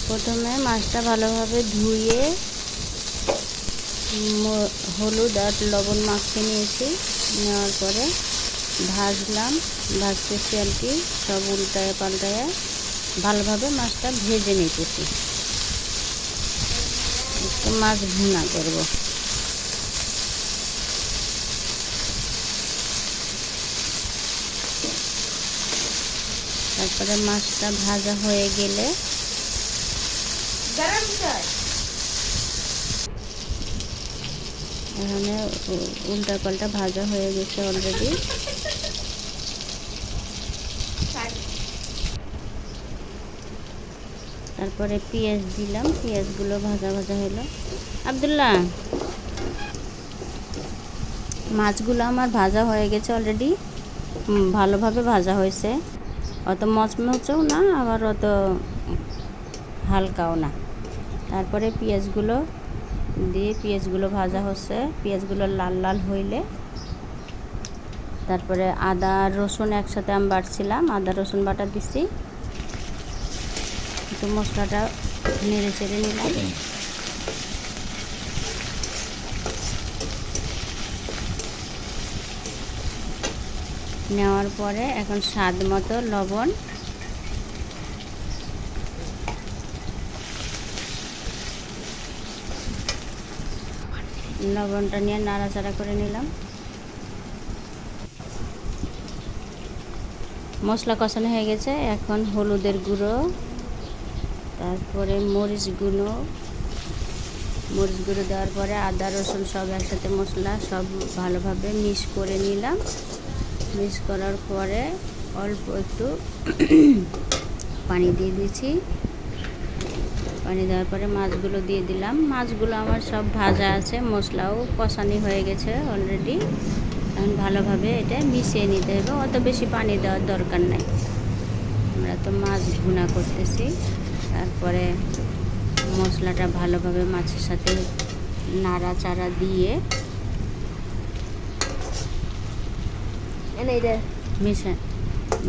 প্রথমে মাছটা ভালোভাবে ধুয়ে হলুদ আর লবণ মাখিয়ে নিয়েছি। নেওয়ার পরে ভাজলাম, ভাজতেছি আর কি, সব উল্টায় পাল্টায় ভালোভাবে মাছটা ভেজে নিতেছি। একটু মাছ ভুনা করব। তারপরে মাছটা ভাজা হয়ে গেলে এখানে উল্টা পাল্টা ভাজা হয়ে গেছে অলরেডি। তারপরে পেঁয়াজ দিলাম, পেঁয়াজগুলো ভাজা ভাজা হলো। আব্দুল্লাহ, মাছগুলো আমার ভাজা হয়ে গেছে অলরেডি, ভালোভাবে ভাজা হয়েছে। অত মচমচও না, আবার অত হালকাও না। তারপরে পেঁয়াজগুলো দিয়ে পেঁয়াজগুলো ভাজা হচ্ছে। পেঁয়াজগুলো লাল লাল হইলে তারপরে আদা রসুন একসাথে আমি বাটছিলাম, আদা রসুন বাটা দিছি। একটু মশলাটা নেড়ে চেড়ে নিলাম। নেওয়ার পরে এখন স্বাদ মতো লবণ, লবণটা নিয়ে নাড়াচাড়া করে নিলাম। মশলা কষানো হয়ে গেছে। এখন হলুদের গুঁড়ো, তারপরে মরিচ গুঁড়ো দেওয়ার পরে আদা রসুন সব একসাথে মশলা সব ভালোভাবে মিক্স করে নিলাম। মিক্স করার পরে অল্প একটু পানি দিয়ে দিয়েছি। পানি দেওয়ার পরে মাছগুলো দিয়ে দিলাম। মাছগুলো আমার সব ভাজা আছে, মশলাও কষানি হয়ে গেছে অলরেডি। এখন ভালোভাবে এটা মিশিয়ে নিতে হবে, অত বেশি পানি দেওয়ার দরকার নাই, আমরা তো মাছ ভুনা করতেছি। তারপরে মশলাটা ভালোভাবে মাছের সাথে নাড়াচাড়া দিয়ে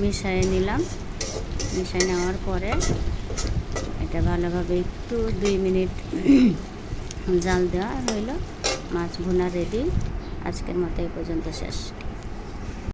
মিশিয়ে নিলাম। মিশিয়ে নেওয়ার পরে এটা ভালোভাবে একটু 2 মিনিট জাল দেওয়া হইল। মাছ ভুনা রেডি। আজকের মতো এই পর্যন্ত শেষ।